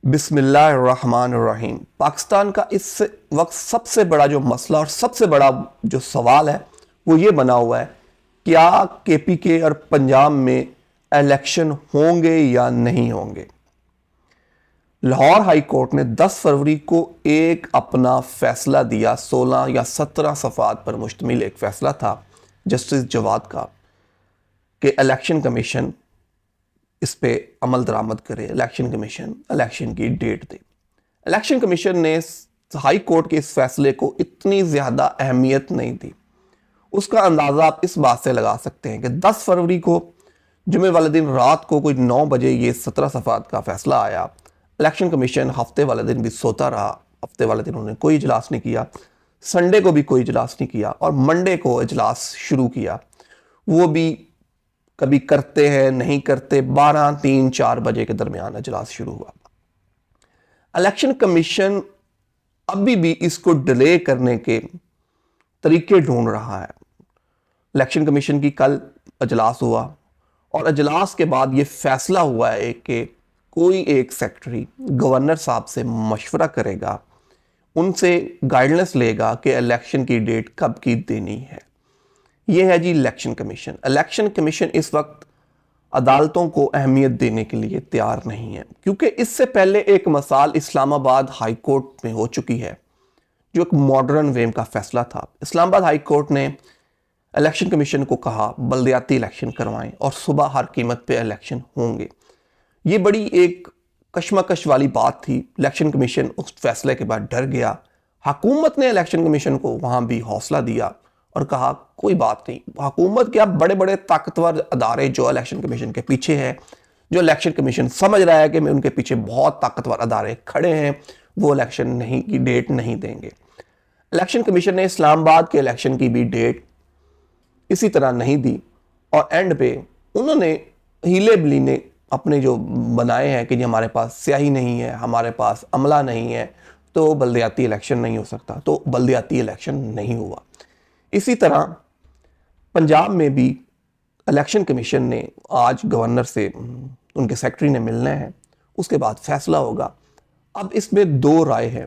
बिस्मिल्लाहिर्रहमानिर्रहीम। पाकिस्तान का इस वक्त सबसे बड़ा जो मसला और सबसे बड़ा जो सवाल है वो ये बना हुआ है, क्या केपीके और पंजाब में इलेक्शन होंगे या नहीं होंगे। लाहौर हाई कोर्ट ने 10 फरवरी को एक अपना फैसला दिया। 16 या 17 सफ़ात पर मुश्तमिल एक फैसला था जस्टिस जवाद का कि इलेक्शन कमीशन इस पे अमल दरामद करे, इलेक्शन कमीशन इलेक्शन की डेट दे। इलेक्शन कमीशन ने हाई कोर्ट के इस फैसले को इतनी ज़्यादा अहमियत नहीं दी। उसका अंदाज़ा आप इस बात से लगा सकते हैं कि 10 फरवरी को जुमे वाले दिन रात को कोई 9 बजे ये 17 सफ़ात का फैसला आया। इलेक्शन कमीशन हफ्ते वाले दिन भी सोता रहा। हफ्ते वाले दिन उन्होंने कोई इजलास नहीं किया, संडे को भी कोई इजलास नहीं किया और मंडे को इजलास शुरू किया। वो भी कभी करते हैं नहीं करते, 12, 3, 4 बजे के दरमियान इजलास शुरू हुआ। इलेक्शन कमीशन अभी भी इसको डिले करने के तरीके ढूंढ रहा है। इलेक्शन कमीशन की कल इजलास हुआ और इजलास के बाद ये फैसला हुआ है कि कोई एक सेक्रेटरी गवर्नर साहब से मशवरा करेगा, उनसे गाइडेंस लेगा कि इलेक्शन की डेट कब की देनी है। यह है जी इलेक्शन कमीशन। इलेक्शन कमीशन इस वक्त अदालतों को अहमियत देने के लिए तैयार नहीं है, क्योंकि इससे पहले एक मिसाल इस्लामाबाद हाई कोर्ट में हो चुकी है जो एक मॉडर्न वेम का फैसला था। इस्लामाबाद हाई कोर्ट ने इलेक्शन कमीशन को कहा बल्दियाती इलेक्शन करवाएं और सुबह हर कीमत पे इलेक्शन होंगे। ये बड़ी एक कशमकश वाली बात थी। इलेक्शन कमीशन उस फैसले के बाद डर गया। हुकूमत ने इलेक्शन कमीशन को वहाँ भी हौसला दिया और कहा कोई बात नहीं, हुकूमत क्या बड़े बड़े ताकतवर अदारे जो इलेक्शन कमीशन के पीछे हैं, जो इलेक्शन कमीशन समझ रहा है कि मैं उनके पीछे बहुत ताकतवर अदारे खड़े हैं, वो इलेक्शन नहीं की डेट नहीं देंगे। इलेक्शन कमीशन ने इस्लामाबाद के इलेक्शन की भी डेट इसी तरह नहीं दी और एंड पे उन्होंने हीले बलीने अपने जो बनाए हैं कि जी हमारे पास स्याही नहीं है, हमारे पास अमला नहीं है, तो बल्दियाती इलेक्शन नहीं हो सकता, तो बल्दियाती इलेक्शन नहीं हुआ। इसी तरह पंजाब में भी इलेक्शन कमीशन ने आज गवर्नर से, उनके सेक्रेटरी ने मिलना है, उसके बाद फैसला होगा। अब इसमें दो राय है।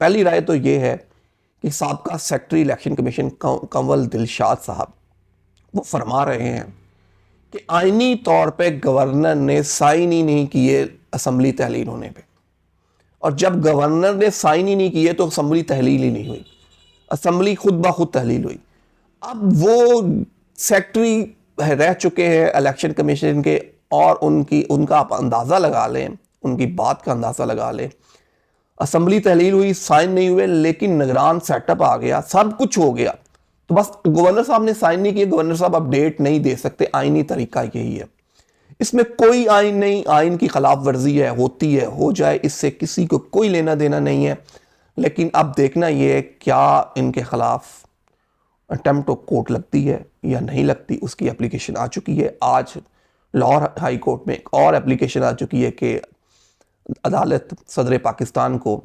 पहली राय तो ये है कि साबका secretary election commission Kanwal Dilshad साहब वो फरमा रहे हैं कि आईनी तौर पे गवर्नर ने साइन ही नहीं किए असम्बली तहलील होने पे, और जब गवर्नर ने साइन ही नहीं किए तो असम्बली तहलील ही नहीं हुई, असम्बली खुद ब खुद तहलील हुई। अब वो सेक्रेटरी रह चुके हैं इलेक्शन कमीशन के और उनका आप अंदाज़ा लगा लें, उनकी बात का अंदाज़ा लगा लें। असम्बली तहलील हुई, साइन नहीं हुए, लेकिन निगरान सेटअप आ गया, सब कुछ हो गया, तो बस गवर्नर साहब ने साइन नहीं किया। गवर्नर साहब अपडेट नहीं दे सकते, आईनी तरीका यही है। इसमें कोई आइन नहीं, आइन की खिलाफ वर्जी है, होती है, हो जाए, इससे किसी को कोई लेना देना नहीं है। लेकिन अब देखना ये है क्या इनके खिलाफ अटेम्प्ट ऑफ कोर्ट लगती है या नहीं लगती। उसकी एप्लीकेशन आ चुकी है। आज लाहौर हाई कोर्ट में एक और एप्लीकेशन आ चुकी है कि अदालत सदर पाकिस्तान को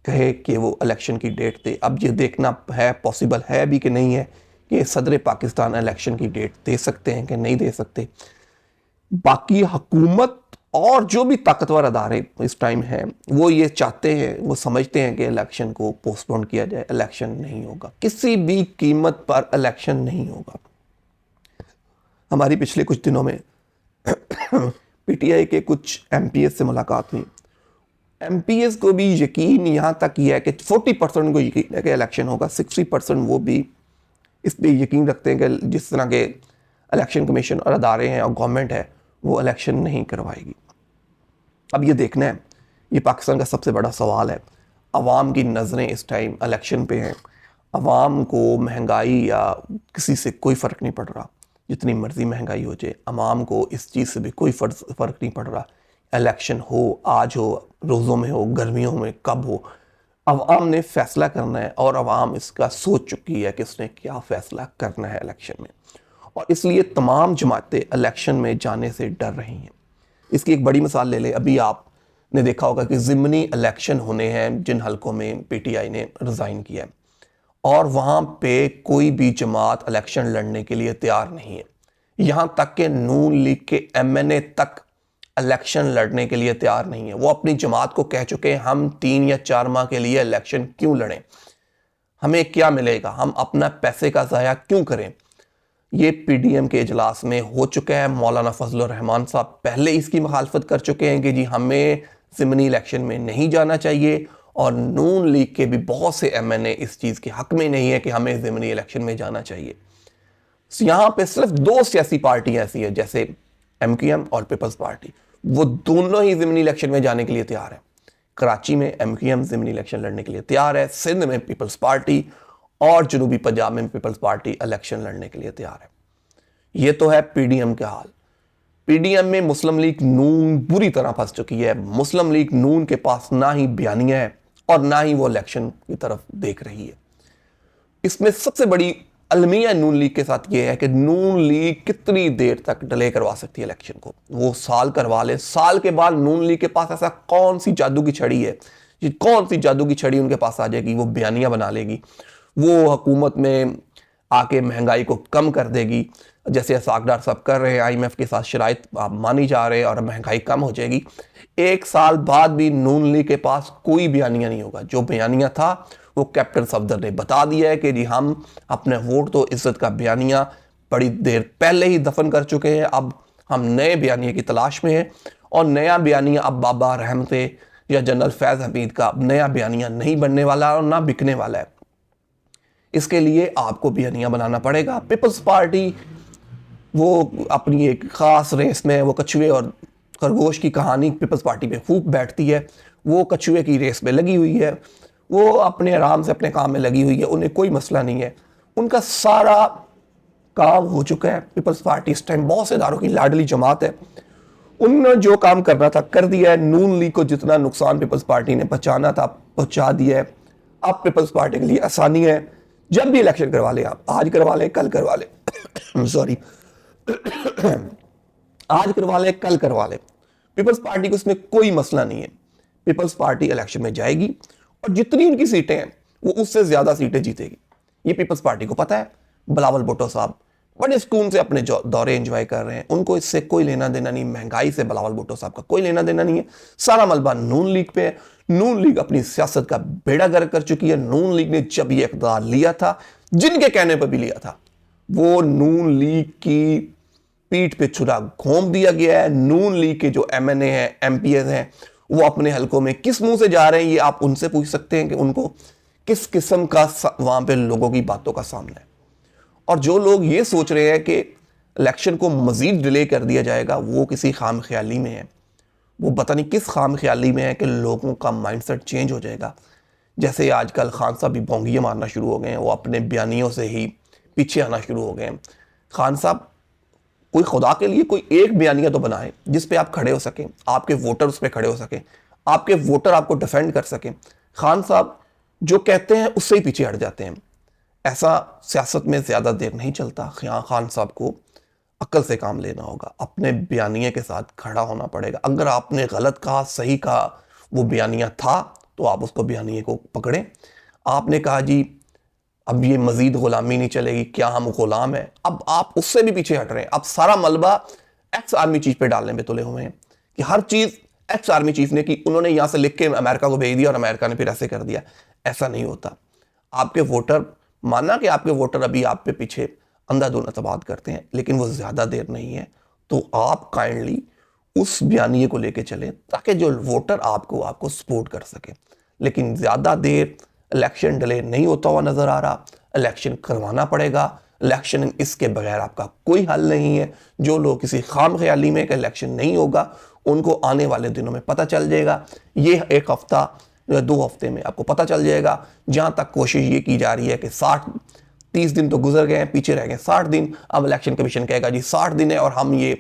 कहे कि वो इलेक्शन की डेट दे। अब ये देखना है पॉसिबल है भी कि नहीं है कि सदर पाकिस्तान इलेक्शन की डेट दे सकते हैं कि नहीं दे सकते। बाकी हुकूमत और जो भी ताकतवर अदारे इस टाइम हैं वो ये चाहते हैं, वो समझते हैं कि इलेक्शन को पोस्टपोन किया जाए। इलेक्शन नहीं होगा, किसी भी कीमत पर इलेक्शन नहीं होगा। हमारी पिछले कुछ दिनों में पीटीआई के कुछ एमपीएस से मुलाकात हुई। एमपीएस को भी यकीन यहाँ तक ही है कि 40% को यकीन है कि इलेक्शन होगा, 60% वो भी इस पर यकीन रखते हैं कि जिस तरह के इलेक्शन कमीशन और अदारे हैं और गवर्नमेंट है वो इलेक्शन नहीं करवाएगी। अब ये देखना है, ये पाकिस्तान का सबसे बड़ा सवाल है। अवाम की नज़रें इस टाइम इलेक्शन पे हैं। अवाम को महंगाई या किसी से कोई फ़र्क नहीं पड़ रहा, जितनी मर्ज़ी महंगाई हो जाए, अवाम को इस चीज़ से भी कोई फ़र्क नहीं पड़ रहा। इलेक्शन हो, आज हो, रोज़ों में हो, गर्मियों में, कब हो, अवाम ने फ़ैसला करना है और अवाम इसका सोच चुकी है कि उसने क्या फ़ैसला करना है इलेक्शन में, और इसलिए तमाम जमातें इलेक्शन में जाने से डर रही हैं। इसकी एक बड़ी मिसाल ले लें, अभी आपने देखा होगा कि ज़िमनी इलेक्शन होने हैं जिन हलकों में पीटीआई ने रिज़ाइन किया है, और वहाँ पे कोई भी जमात इलेक्शन लड़ने के लिए तैयार नहीं है। यहाँ तक कि नून लीग के एमएनए तक इलेक्शन लड़ने के लिए तैयार नहीं है। वो अपनी जमात को कह चुके हैं हम 3 या 4 माह के लिए इलेक्शन क्यों लड़ें, हमें क्या मिलेगा, हम अपना पैसे का ज़ाया क्यों करें। ये पीडीएम के इजलास में हो चुका है। मौलाना फजलुर रहमान साहब पहले इसकी मुखालफत कर चुके हैं कि जी हमें ज़िमनी इलेक्शन में नहीं जाना चाहिए, और नून लीग के भी बहुत से एमएनए इस चीज़ के हक में नहीं है कि हमें ज़िमनी इलेक्शन में जाना चाहिए। यहाँ पे सिर्फ 2 सियासी पार्टियां ऐसी है, जैसे एमक्यूएम और पीपल्स पार्टी, वो दोनों ही ज़िमनी इलेक्शन में जाने के लिए तैयार है। कराची में एमक्यूएम ज़िमनी इलेक्शन लड़ने के लिए तैयार है, सिंध में पीपल्स पार्टी और जनूबी पंजाब में पीपल्स पार्टी इलेक्शन लड़ने के लिए तैयार है। ये तो है पीडीएम का हाल। पीडीएम में मुस्लिम लीग नून बुरी तरह फंस चुकी है। मुस्लिम लीग नून के पास ना ही बयानिया है और ना ही वो इलेक्शन की तरफ देख रही है। इसमें सबसे बड़ी अलमिया नून लीग के साथ ये है कि नून लीग कितनी देर तक डिले करवा सकती है इलेक्शन को। वो साल करवा ले, साल के बाद नून लीग के पास ऐसा कौन सी जादू की छड़ी है, कौन सी जादू की छड़ी उनके पास आ जाएगी, वो बयानियां बना लेगी, वो हुकूमत में आके महंगाई को कम कर देगी, जैसे असाकदार सब कर रहे हैं, आईएमएफ के साथ शराइत मानी जा रहे हैं और महंगाई कम हो जाएगी। 1 साल बाद भी नून लीग के पास कोई बयानिया नहीं होगा। जो बयानिया था वो कैप्टन सफदर ने बता दिया है कि जी हम अपने वोट तो इज्जत का बयानिया बड़ी देर पहले ही दफन कर चुके हैं, अब हम नए बयानिया की तलाश में हैं, और नया बयानिया अब बाबा रहमते या जनरल फैज़ हमीद का नया बयानिया नहीं बनने वाला और ना बिकने वाला है। इसके लिए आपको बयानिया बनाना पड़ेगा। पीपल्स पार्टी वो अपनी एक ख़ास रेस में, वो कछुए और खरगोश की कहानी पीपल्स पार्टी पे खूब बैठती है। वो कछुए की रेस में लगी हुई है, वो अपने आराम से अपने काम में लगी हुई है, उन्हें कोई मसला नहीं है, उनका सारा काम हो चुका है। पीपल्स पार्टी इस टाइम बहुत से इदारों की लाडली जमात है, उन्होंने जो काम करना था कर दिया है। नून लीग को जितना नुकसान पीपल्स पार्टी ने पहुंचाना था पहुंचा दिया है। अब पीपल्स पार्टी के लिए आसानी है, जब भी इलेक्शन करवा लें, आप आज करवा लें कल करवा लें सॉरी आज करवा लें कल करवा लें, पीपल्स पार्टी को इसमें कोई मसला नहीं है। पीपल्स पार्टी इलेक्शन में जाएगी और जितनी उनकी सीटें हैं वो उससे ज्यादा सीटें जीतेगी। ये पीपल्स पार्टी को पता है। बिलावल भुट्टो साहब बड़े सुकून से अपने दौरे एंजॉय कर रहे हैं, उनको इससे कोई लेना देना नहीं, महंगाई से बिलावल भुट्टो साहब का कोई लेना देना नहीं है। सारा मलबा नून लीग पे है। नून लीग अपनी सियासत का बेड़ा गर्क कर चुकी है। नून लीग ने जब ये इक़्तिदार लिया था, जिनके कहने पर भी लिया था, वो नून लीग की पीठ पे छुरा घोंप दिया गया है। नून लीग के जो एमएनए हैं, एमपीएस हैं, वो अपने हलकों में किस मुंह से जा रहे हैं, ये आप उनसे पूछ सकते हैं कि उनको किस किस्म का वहां पे लोगों की बातों का सामना है। और जो लोग ये सोच रहे हैं कि इलेक्शन को मजीद डिले कर दिया जाएगा, वो किसी खाम ख्याली में है। वो पता नहीं किस खाम ख्याली में है कि लोगों का माइंडसेट चेंज हो जाएगा। जैसे आजकल खान साहब भी भोंगियाँ मारना शुरू हो गए हैं, वो अपने बयानियों से ही पीछे आना शुरू हो गए हैं। खान साहब कोई खुदा के लिए कोई एक बयानिया तो बनाए जिस पे आप खड़े हो सकें, आपके वोटर उस पर खड़े हो सकें, आपके वोटर आपको डिफेंड कर सकें। खान साहब जो कहते हैं उससे ही पीछे हट जाते हैं। ऐसा सियासत में ज़्यादा देर नहीं चलता। खान साहब को अक्ल से काम लेना होगा, अपने बयानिए के साथ खड़ा होना पड़ेगा। अगर आपने गलत कहा, सही कहा, वो बयानिया था तो आप उसको बयानिए को पकड़ें। आपने कहा जी अब ये मजीद गुलामी नहीं चलेगी, क्या हम गुलाम हैं, अब आप उससे भी पीछे हट रहे हैं। अब सारा मलबा एक्स आर्मी चीफ पे डालने पे तुले हुए हैं कि हर चीज़ एक्स आर्मी चीफ ने की, उन्होंने यहाँ से लिख के अमेरिका को भेज दिया और अमेरिका ने फिर ऐसे कर दिया। ऐसा नहीं होता। आपके वोटर, माना कि आपके वोटर अभी आप पे पीछे अंधाधुंध एतमाद करते हैं, लेकिन वो ज़्यादा देर नहीं है, तो आप काइंडली उस बयानिए को लेके चलें ताकि जो वोटर आपको सपोर्ट कर सके। लेकिन ज़्यादा देर इलेक्शन डिले नहीं होता हुआ नज़र आ रहा। इलेक्शन करवाना पड़ेगा। इलेक्शन इसके बगैर आपका कोई हल नहीं है। जो लोग किसी खाम ख्याली में कि इलेक्शन नहीं होगा, उनको आने वाले दिनों में पता चल जाएगा। ये 1 हफ्ता या 2 हफ्ते में आपको पता चल जाएगा। जहाँ तक कोशिश ये की जा रही है कि 30 दिन तो गुजर गए हैं, पीछे रह गए 60 दिन। अब इलेक्शन कमीशन कहेगा जी 60 दिन है और हम ये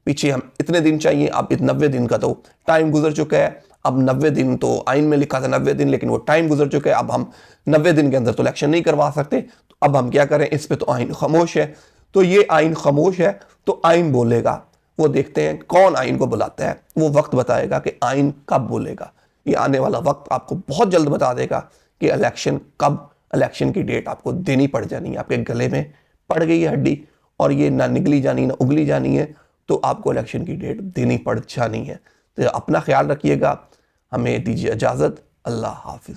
पीछे हम इतने दिन चाहिए। अब 90 दिन का तो टाइम गुजर चुका है। अब 90 दिन तो आइन में लिखा था 90 दिन, लेकिन वो टाइम गुजर चुका है। अब हम 90 दिन के अंदर तो इलेक्शन नहीं करवा सकते, तो अब हम क्या करें, इस पे तो आइन खामोश है। तो ये आइन खामोश है तो आइन बोलेगा। वो देखते हैं कौन आइन को बुलाता है, वो वक्त बताएगा कि आइन कब बोलेगा। ये आने वाला वक्त आपको बहुत जल्द बता देगा कि इलेक्शन कब, इलेक्शन की डेट आपको देनी पड़ जानी है। आपके गले में पड़ गई है हड्डी और ये ना निगली जानी ना उगली जानी है। तो आपको इलेक्शन की डेट देनी पड़ जानी है। तो अपना ख्याल रखिएगा, हमें दीजिए इजाज़त। अल्लाह हाफिज़।